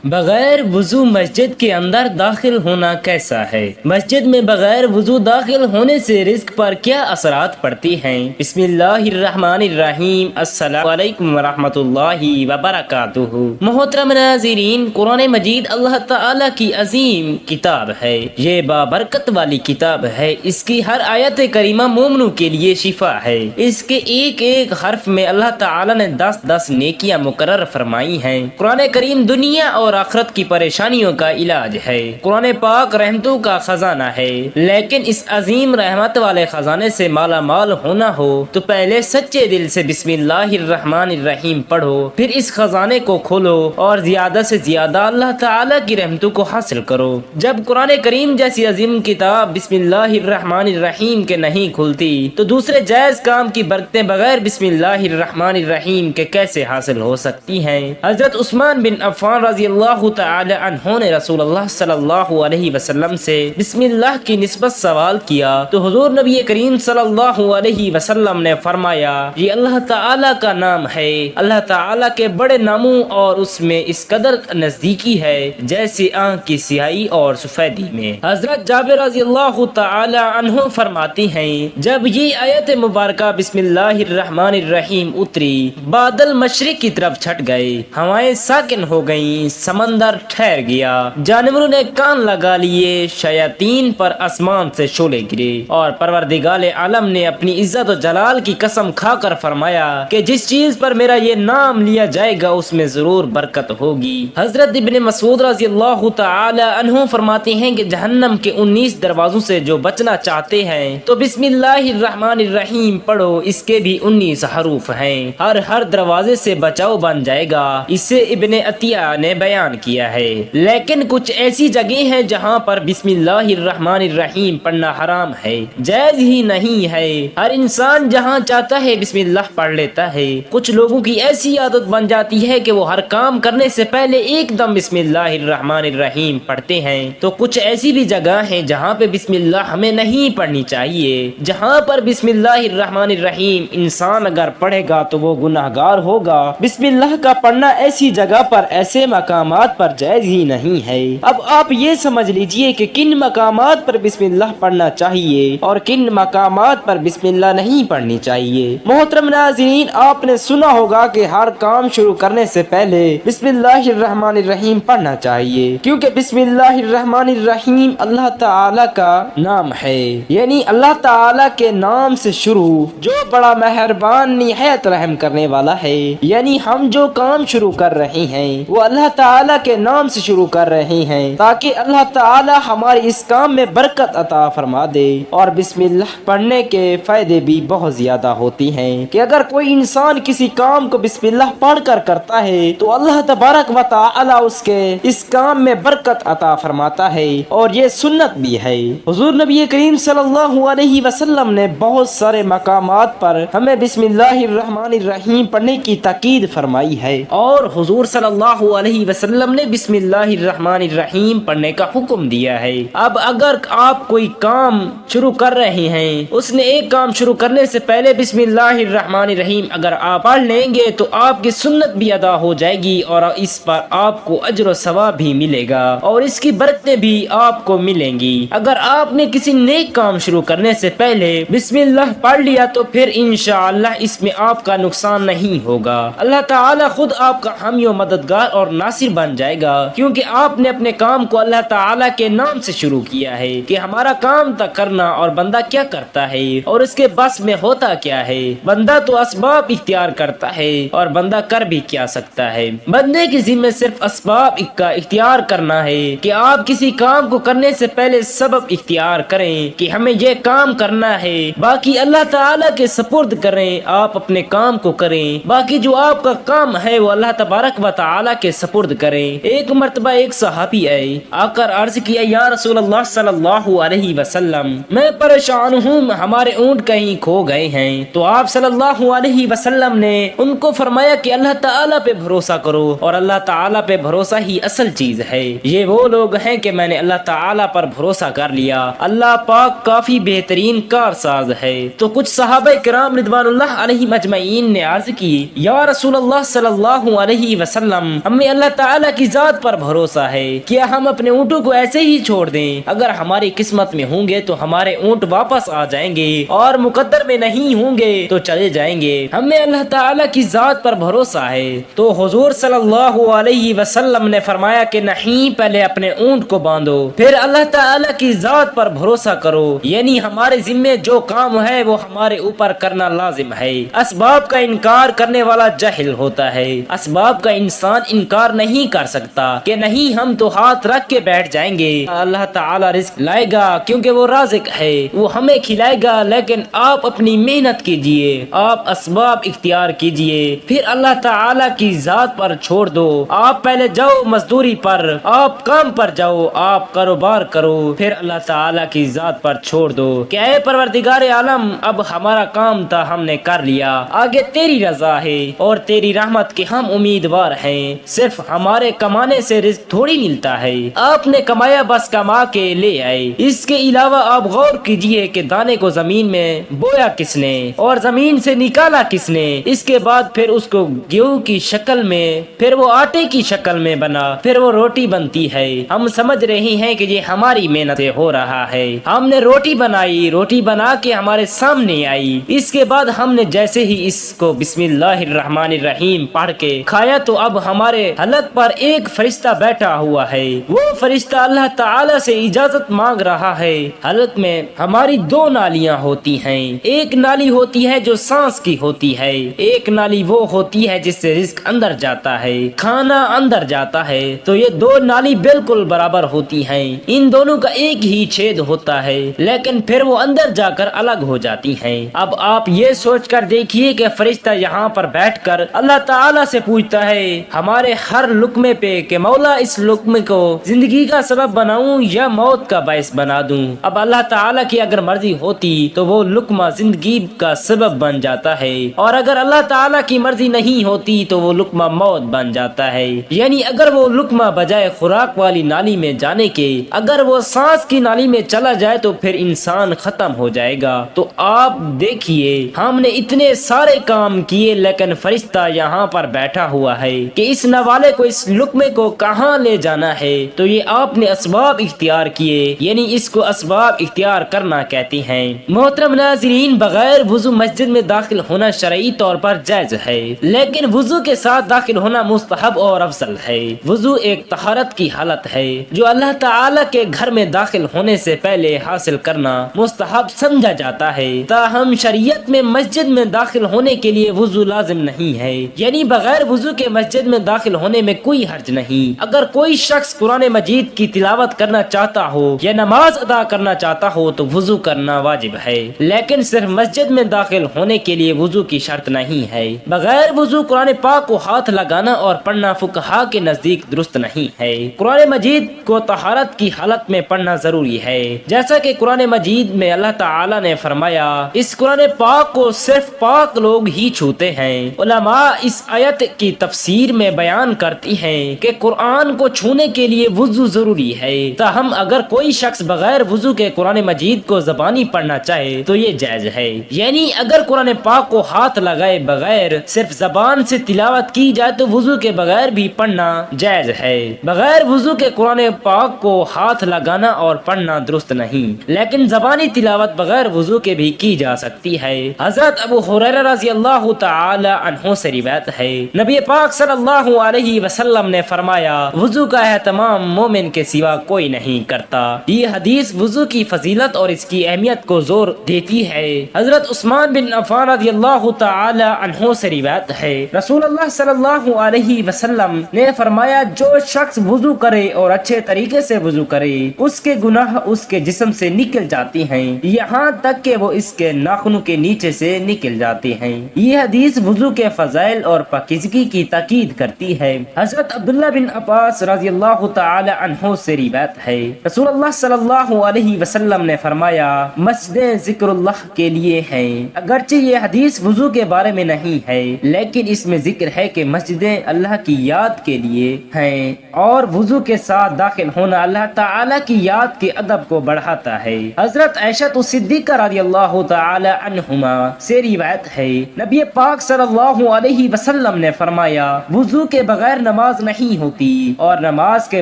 بغیر وضو مسجد کے اندر داخل ہونا کیسا ہے؟ مسجد میں بغیر وضو داخل ہونے سے رزق پر کیا اثرات پڑتی ہیں؟ بسم اللہ الرحمن الرحیم۔ السلام علیکم ورحمۃ اللہ وبرکاتہ۔ محترم ناظرین، قرآن مجید اللہ تعالی کی عظیم کتاب ہے۔ یہ بابرکت والی کتاب ہے۔ اس کی ہر آیت کریمہ مومنوں کے لیے شفا ہے۔ اس کے ایک ایک حرف میں اللہ تعالی نے 10 نیکیاں مقرر فرمائی ہیں۔ قرآن کریم دنیا اور آخرت کی پریشانیوں کا علاج ہے۔ قرآن پاک رحمتوں کا خزانہ ہے، لیکن اس عظیم رحمت والے خزانے سے مالا مال ہونا ہو تو پہلے سچے دل سے بسم اللہ الرحمن الرحیم پڑھو، پھر اس خزانے کو کھولو اور زیادہ سے زیادہ اللہ تعالی کی رحمتوں کو حاصل کرو۔ جب قرآن کریم جیسی عظیم کتاب بسم اللہ الرحمن الرحیم کے نہیں کھلتی تو دوسرے جائز کام کی برکتیں بغیر بسم اللہ الرحمن الرحیم کے کیسے حاصل ہو سکتی ہیں؟ حضرت عثمان بن عفان رضی اللہ تعالی عنہ نے رسول اللہ صلی اللہ علیہ وسلم سے بسم اللہ کی نسبت سوال کیا تو حضور نبی کریم صلی اللہ علیہ وسلم نے فرمایا، یہ اللہ تعالی کا نام ہے، اللہ تعالی کے بڑے ناموں اور اس میں اس قدر نزدیکی ہے جیسے آنکھ کی سیاہی اور سفیدی میں۔ حضرت جابر رضی اللہ تعالی عنہ فرماتی ہیں، جب یہ آیت مبارکہ بسم اللہ الرحمن الرحیم اتری، بادل مشرق کی طرف چھٹ گئے، ہوائیں ساکن ہو گئیں، سمندر ٹھہر گیا، جانوروں نے کان لگا لیے، شیاطین پر آسمان سے شعلے گرے، اور پروردگار عالم نے اپنی عزت و جلال کی قسم کھا کر فرمایا کہ جس چیز پر میرا یہ نام لیا جائے گا اس میں ضرور برکت ہوگی۔ حضرت ابن مسعود رضی اللہ تعالی عنہ فرماتے ہیں کہ جہنم کے 19 دروازوں سے جو بچنا چاہتے ہیں تو بسم اللہ الرحمن الرحیم پڑھو، اس کے بھی 19 حروف ہیں، ہر دروازے سے بچاؤ بن جائے گا۔ اسے ابن عطیہ نے بیان کیا ہے۔ لیکن کچھ ایسی جگہیں ہیں جہاں پر بسم اللہ الرحمن الرحیم پڑھنا حرام ہے، جائز ہی نہیں ہے۔ ہر انسان جہاں چاہتا ہے بسم اللہ پڑھ لیتا ہے۔ کچھ لوگوں کی ایسی عادت بن جاتی ہے کہ وہ ہر کام کرنے سے پہلے ایک دم بسم اللہ الرحمن الرحیم پڑھتے ہیں، تو کچھ ایسی بھی جگہ ہیں جہاں پہ بسم اللہ ہمیں نہیں پڑھنی چاہیے۔ جہاں پر بسم اللہ الرحمن الرحیم انسان اگر پڑھے گا تو وہ گناہگار ہوگا۔ بسم اللہ کا پڑھنا ایسی جگہ پر، ایسے مقامات پر جائز ہی نہیں ہے۔ اب آپ یہ سمجھ لیجئے کہ کن مقامات پر بسم اللہ پڑھنا چاہیے اور کن مقامات پر بسم اللہ نہیں پڑھنی چاہیے۔ محترم ناظرین، آپ نے سنا ہوگا کہ ہر کام شروع کرنے سے پہلے بسم اللہ الرحمن الرحیم پڑھنا چاہیے، کیونکہ بسم اللہ الرحمن الرحیم اللہ تعالی کا نام ہے، یعنی اللہ تعالی کے نام سے شروع، جو بڑا مہربان نہایت رحم کرنے والا ہے۔ یعنی ہم جو کام شروع کر رہے ہیں وہ اللہ تعالی کے نام سے شروع کر رہے ہیں تاکہ اللہ تعالی ہمارے اس کام میں برکت عطا فرما دے۔ اور بسم اللہ پڑھنے کے فائدے بھی بہت زیادہ ہوتی ہیں کہ اگر کوئی انسان کسی کام کو بسم اللہ پڑھ کر کرتا ہے تو اللہ تبارک و تعالی اس کے اس کام میں برکت عطا فرماتا ہے، اور یہ سنت بھی ہے۔ حضور نبی کریم صلی اللہ علیہ وسلم نے بہت سارے مقامات پر ہمیں بسم اللہ الرحمن الرحیم پڑھنے کی تاکید فرمائی ہے، اور حضور صلی اللہ علیہ وسلم نے بسم اللہ الرحمن الرحیم پڑھنے کا حکم دیا ہے۔ اب اگر آپ کوئی کام شروع کر رہے ہیں، اس نے ایک کام شروع کرنے سے پہلے بسم اللہ الرحمن الرحیم اگر آپ پڑھ لیں گے تو آپ کی سنت بھی ادا ہو جائے گی، اور اس پر آپ کو اجر و ثواب بھی ملے گا، اور اس کی برکتیں بھی آپ کو ملیں گی۔ اگر آپ نے کسی نیک کام شروع کرنے سے پہلے بسم اللہ پڑھ لیا تو پھر انشاءاللہ اس میں آپ کا نقصان نہیں ہوگا، اللہ تعالی خود آپ کا حامی و مددگار اور ناصر بن جائے گا، کیونکہ آپ نے اپنے کام کو اللہ تعالی کے نام سے شروع کیا ہے کہ ہمارا کام تک کرنا، اور بندہ کیا کرتا ہے اور اس کے بس میں ہوتا کیا ہے۔ بندہ تو اسباب اختیار کرتا ہے، اور بندہ کر بھی کیا سکتا ہے۔ بندے کی ذمہ صرف اسباب کا اختیار کرنا ہے کہ آپ کسی کام کو کرنے سے پہلے سبب اختیار کریں کہ ہمیں یہ کام کرنا ہے، باقی اللہ تعالی کے سپرد کریں، آپ اپنے کام کو کریں، باقی جو آپ کا کام ہے وہ اللہ تبارک و تعالی کے سپرد کریں۔ ایک مرتبہ ایک صحابی آئے، آ کر عرض کیا، یا رسول اللہ صلی اللہ علیہ وسلم، میں پریشان ہوں، ہمارے اونٹ کہیں کھو گئے ہیں۔ تو آپ صلی اللہ علیہ وسلم نے ان کو فرمایا کہ اللہ تعالی پہ بھروسہ کرو، اور اللہ تعالی پہ بھروسہ ہی اصل چیز ہے۔ یہ وہ لوگ ہیں کہ میں نے اللہ تعالی پر بھروسہ کر لیا، اللہ پاک کافی بہترین کارساز ہے۔ تو کچھ صحابہ کرام رضوان اللہ علیہم اجمعین نے عرض کی، یا رسول اللہ صلی اللہ علیہ وسلم، ہمیں اللہ تعالی تعالیٰ کی ذات پر بھروسہ ہے. کیا ہم اپنے اونٹوں کو ایسے ہی چھوڑ دیں؟ اگر ہماری قسمت میں ہوں گے تو ہمارے اونٹ واپس آ جائیں گے، اور مقدر میں نہیں ہوں گے تو چلے جائیں گے. ہمیں اللہ تعالیٰ کی ذات پر بھروسہ ہے. تو حضور صلی اللہ علیہ وسلم نے فرمایا کہ نہیں، پہلے اپنے اونٹ کو باندھو، پھر اللہ تعالیٰ کی ذات پر بھروسہ کرو. یعنی ہمارے ذمے جو کام ہے وہ ہمارے اوپر کرنا لازم ہے. اسباب کا انکار کرنے والا جاہل ہوتا ہے. اسباب کا انسان انکار نہیں کر سکتا کہ نہیں ہم تو ہاتھ رکھ کے بیٹھ جائیں گے، اللہ تعالیٰ رزق لائے گا کیونکہ وہ رازق ہے، وہ ہمیں کھلائے گا. لیکن آپ اپنی محنت کیجئے، آپ اسباب اختیار کیجئے، پھر اللہ تعالیٰ کی ذات پر چھوڑ دو. آپ پہلے جاؤ مزدوری پر، آپ کام پر جاؤ، آپ کاروبار کرو، پھر اللہ تعالیٰ کی ذات پر چھوڑ دو کہ اے پروردگار عالم، اب ہمارا کام تھا ہم نے کر لیا، آگے تیری رضا ہے اور تیری رحمت کے ہم امیدوار ہیں. صرف ہمارے کمانے سے رزق تھوڑی ملتا ہے، آپ نے کمایا بس کما کے لے آئے. اس کے علاوہ آپ غور کیجئے کہ دانے کو زمین میں بویا کس نے اور زمین سے نکالا کس نے، اس کے بعد پھر اس کو گیہوں کی شکل میں، پھر وہ آٹے کی شکل میں بنا، پھر وہ روٹی بنتی ہے. ہم سمجھ رہے ہیں کہ یہ ہماری محنت سے ہو رہا ہے. ہم نے روٹی بنائی، روٹی بنا کے ہمارے سامنے آئی، اس کے بعد ہم نے جیسے ہی اس کو بسم اللہ الرحمن الرحیم پڑھ کے کھایا تو اب ہمارے حلق پر ایک فرشتہ بیٹھا ہوا ہے. وہ فرشتہ اللہ تعالی سے اجازت مانگ رہا ہے. حلق میں ہماری دو نالیاں ہوتی ہیں، ایک نالی ہوتی ہے جو سانس کی ہوتی ہے، ایک نالی وہ ہوتی ہے جس سے رزق اندر جاتا ہے، کھانا اندر جاتا ہے. تو یہ دو نالی بالکل برابر ہوتی ہیں، ان دونوں کا ایک ہی چھید ہوتا ہے، لیکن پھر وہ اندر جا کر الگ ہو جاتی ہیں. اب آپ یہ سوچ کر دیکھیے کہ فرشتہ یہاں پر بیٹھ کر اللہ تعالیٰ سے پوچھتا ہے ہمارے ہر لقمے پہ کہ مولا اس لقمے کو زندگی کا سبب بناؤں یا موت کا باعث بنا دوں. اب اللہ تعالیٰ کی اگر مرضی ہوتی تو وہ لقمہ زندگی کا سبب بن جاتا ہے، اور اگر اللہ تعالیٰ کی مرضی نہیں ہوتی تو وہ لقمہ موت بن جاتا ہے. یعنی اگر وہ لقمہ بجائے خوراک والی نالی میں جانے کے اگر وہ سانس کی نالی میں چلا جائے تو پھر انسان ختم ہو جائے گا. تو آپ دیکھیے ہم نے اتنے سارے کام کیے لیکن فرشتہ یہاں پر بیٹھا ہوا ہے کہ اس نوالے کو اس لقمے کو کہاں لے جانا ہے. تو یہ آپ نے اسباب اختیار کیے، یعنی اس کو اسباب اختیار کرنا کہتے ہیں. محترم ناظرین، بغیر وضو مسجد میں داخل ہونا شرعی طور پر جائز ہے، لیکن وضو کے ساتھ داخل ہونا مستحب اور افضل ہے. وضو ایک طہارت کی حالت ہے جو اللہ تعالیٰ کے گھر میں داخل ہونے سے پہلے حاصل کرنا مستحب سمجھا جاتا ہے. تاہم شریعت میں مسجد میں داخل ہونے کے لیے وضو لازم نہیں ہے، یعنی بغیر وضو کے مسجد میں داخل ہونے میں کوئی حرج نہیں. اگر کوئی شخص قرآن مجید کی تلاوت کرنا چاہتا ہو یا نماز ادا کرنا چاہتا ہو تو وضو کرنا واجب ہے، لیکن صرف مسجد میں داخل ہونے کے لیے وضو کی شرط نہیں ہے. بغیر وضو قرآن پاک کو ہاتھ لگانا اور پڑھنا فقہا کے نزدیک درست نہیں ہے. قرآن مجید کو طہارت کی حالت میں پڑھنا ضروری ہے، جیسا کہ قرآن مجید میں اللہ تعالی نے فرمایا اس قرآن پاک کو صرف پاک لوگ ہی چھوتے ہیں. علماء اس آیت کی تفسیر میں بیان کرتی ہیں کہ قرآن کو چھونے کے لیے وضو ضروری ہے. تاہم اگر کوئی شخص بغیر وضو کے قرآن مجید کو زبانی پڑھنا چاہے تو یہ جائز ہے. یعنی اگر قرآن پاک کو ہاتھ لگائے بغیر صرف زبان سے تلاوت کی جائے تو وضو کے بغیر بھی پڑھنا جائز ہے. بغیر وضو کے قرآن پاک کو ہاتھ لگانا اور پڑھنا درست نہیں، لیکن زبانی تلاوت بغیر وضو کے بھی کی جا سکتی ہے. حضرت ابو ہریرہ رضی اللہ تعالی عنہ سے روایت ہے، نبی پاک صلی اللہ علیہ وسلم نے فرمایا وضو کا اہتمام مومن کے سوا کوئی نہیں کرتا. یہ حدیث وضو کی فضیلت اور اس کی اہمیت کو زور دیتی ہے. حضرت عثمان بن عفان رضی اللہ تعالی عنہ سے روایت ہے، رسول اللہ صلی اللہ علیہ وسلم نے فرمایا جو شخص وضو کرے اور اچھے طریقے سے وضو کرے اس کے گناہ اس کے جسم سے نکل جاتی ہیں، یہاں تک کہ وہ اس کے ناخنوں کے نیچے سے نکل جاتے ہیں. یہ حدیث وضو کے فضائل اور پاکیزگی کی تاکید کرتی ہے. حضرت عبداللہ بن عباس رضی اللہ تعالی عنہ سے روایت ہے، رسول اللہ صلی اللہ علیہ وسلم نے فرمایا مسجدیں ذکر اللہ کے لیے ہیں. اگرچہ یہ حدیث وضو کے بارے میں نہیں ہے لیکن اس میں ذکر ہے کہ مسجدیں اللہ کی یاد کے لیے ہیں، اور وضو کے ساتھ داخل ہونا اللہ تعالی کی یاد کے ادب کو بڑھاتا ہے. حضرت عائشہ صدیقہ رضی اللہ تعالی عنہما سے روایت ہے، نبی پاک صلی اللہ علیہ وسلم نے فرمایا وضو کے بغیر نماز نہیں ہوتی اور نماز کے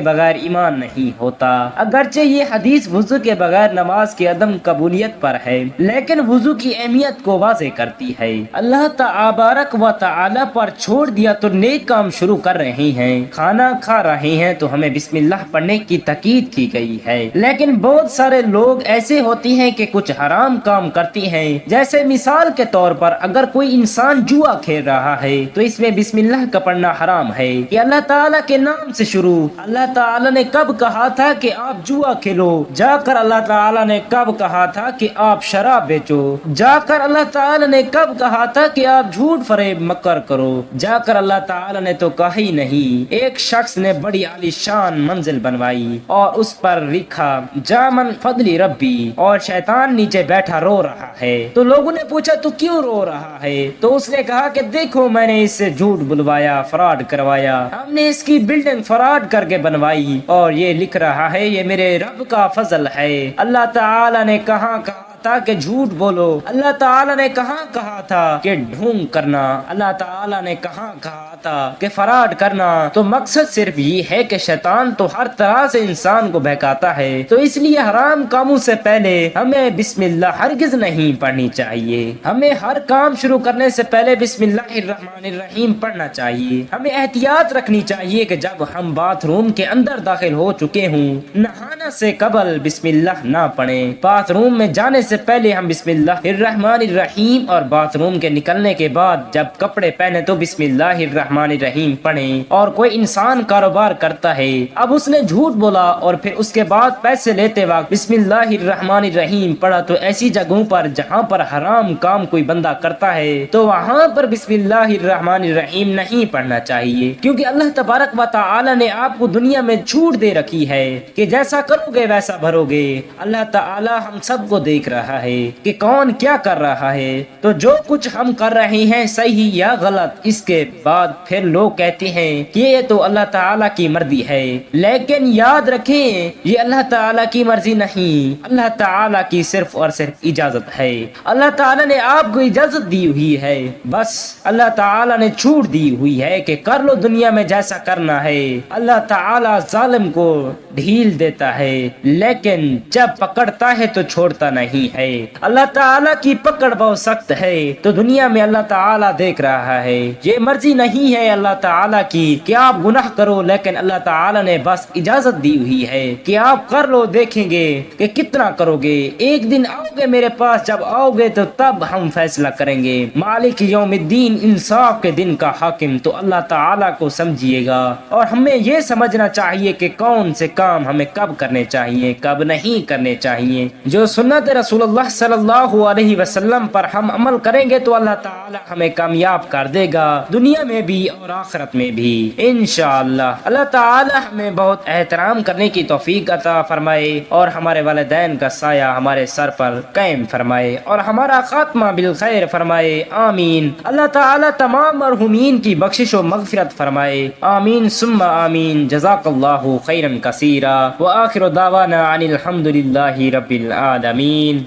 بغیر ایمان نہیں ہوتا۔ اگرچہ یہ حدیث وضو کے بغیر نماز کی عدم قبولیت پر ہے، لیکن وضو کی اہمیت کو واضح کرتی ہے۔ اللہ تبارک و تعالی پر چھوڑ دیا تو نیک کام شروع کر رہے ہیں، کھانا کھا رہے ہیں تو ہمیں بسم اللہ پڑھنے کی تاکید کی گئی ہے، لیکن بہت سارے لوگ ایسے ہوتے ہیں کہ کچھ حرام کام کرتے ہیں۔ جیسے مثال کے طور پر اگر کوئی انسان جوا کھیل رہا ہے تو اس میں بسم اللہ کا پڑھنا حرام ہے۔ یہ اللہ تعالیٰ کے نام سے شروع۔ اللہ تعالیٰ نے کب کہا تھا کہ آپ جوا کھیلو؟ جا کر اللہ تعالیٰ نے کب کہا تھا کہ آپ شراب بیچو؟ جا کر اللہ تعالیٰ نے کب کہا تھا کہ آپ جھوٹ فریب مکر کرو؟ جا کر اللہ تعالیٰ نے تو کہا ہی نہیں۔ ایک شخص نے بڑی عالی شان منزل بنوائی اور اس پر لکھا جامن فضل ربی، اور شیطان نیچے بیٹھا رو رہا ہے۔ تو لوگوں نے پوچھا تو کیوں رو رہا ہے؟ تو اس نے کہا کہ دیکھو میں نے اس سے جھوٹ بلوایا، فراڈ کروایا، ہم نے اس کی بلڈنگ فراڈ کر کے بنوائی اور یہ لکھ رہا ہے یہ میرے رب کا فضل ہے۔ اللہ تعالیٰ نے کہاں کہا تھا کہ جھوٹ بولو؟ اللہ تعالیٰ نے کہاں کہا تھا کہ ڈھونگ کرنا؟ اللہ تعالیٰ نے کہاں کہا تھا کہ فراڈ کرنا؟ تو مقصد صرف یہ ہے کہ شیطان تو ہر طرح سے انسان کو بہکاتا ہے، تو اس لیے حرام کاموں سے پہلے ہمیں بسم اللہ ہرگز نہیں پڑھنی چاہیے۔ ہمیں ہر کام شروع کرنے سے پہلے بسم اللہ الرحمن الرحیم پڑھنا چاہیے۔ ہمیں احتیاط رکھنی چاہیے کہ جب ہم باتھ روم کے اندر داخل ہو چکے ہوں، نہانا سے قبل بسم اللہ نہ پڑھیں۔ باتھ روم میں جانے سے پہلے ہم بسم اللہ الرحمن الرحیم، اور باتھ روم کے نکلنے کے بعد جب کپڑے پہنے تو بسم اللہ الرحمن الرحیم پڑھیں۔ اور کوئی انسان کاروبار کرتا ہے، اب اس نے جھوٹ بولا اور پھر اس کے بعد پیسے لیتے وقت بسم اللہ الرحمن الرحیم پڑھا، تو ایسی جگہوں پر جہاں پر حرام کام کوئی بندہ کرتا ہے تو وہاں پر بسم اللہ الرحمن الرحیم نہیں پڑھنا چاہیے، کیونکہ اللہ تبارک و تعالی نے آپ کو دنیا میں چھوٹ دے رکھی ہے کہ جیسا کرو گے ویسا بھرو گے۔ اللہ تعالی ہم سب کو دیکھ رہا ہے کہ کون کیا کر رہا ہے، تو جو کچھ ہم کر رہے ہیں صحیح یا غلط، اس کے بعد پھر لوگ کہتے ہیں کہ یہ تو اللہ تعالیٰ کی مرضی ہے، لیکن یاد رکھیں یہ اللہ تعالیٰ کی مرضی نہیں، اللہ تعالیٰ کی صرف اور صرف اجازت ہے۔ اللہ تعالیٰ نے آپ کو اجازت دی ہوئی ہے، بس اللہ تعالیٰ نے چھوٹ دی ہوئی ہے کہ کر لو دنیا میں جیسا کرنا ہے۔ اللہ تعالیٰ ظالم کو ڈھیل دیتا ہے لیکن جب پکڑتا ہے تو چھوڑتا نہیں ہے۔ اللہ تعالیٰ کی پکڑ بہت سخت ہے، تو دنیا میں اللہ تعالیٰ دیکھ رہا ہے۔ یہ مرضی نہیں ہے اللہ تعالیٰ کی کہ آپ گناہ کرو، لیکن اللہ تعالیٰ نے بس اجازت دی ہوئی ہے کہ آپ کر لو، دیکھیں گے کہ کتنا کرو گے۔ ایک دن آؤ گے میرے پاس، جب آؤ گے تو تب ہم فیصلہ کریں گے۔ مالک یوم الدین، انصاف کے دن کا حاکم، تو اللہ تعالیٰ کو سمجھیے گا، اور ہمیں یہ سمجھنا چاہیے کہ کون سے کام ہمیں کب کرنے چاہیے، کب نہیں کرنے چاہیے۔ جو سنت رسول اللہ صلی اللہ علیہ وسلم پر ہم عمل کریں گے تو اللہ تعالی ہمیں کامیاب کر دے گا، دنیا میں بھی اور آخرت میں بھی انشاءاللہ۔ اللہ تعالی ہمیں بہت احترام کرنے کی توفیق عطا فرمائے، اور ہمارے والدین کا سایہ ہمارے سر پر قائم فرمائے، اور ہمارا خاتمہ بالخیر فرمائے، آمین۔ اللہ تعالی تمام مرحومین کی بخشش و مغفرت فرمائے، آمین ثم آمین۔ جزاک اللہ خیرا کثیرا، وآخر دعوانا عن الحمد للہ رب العالمین۔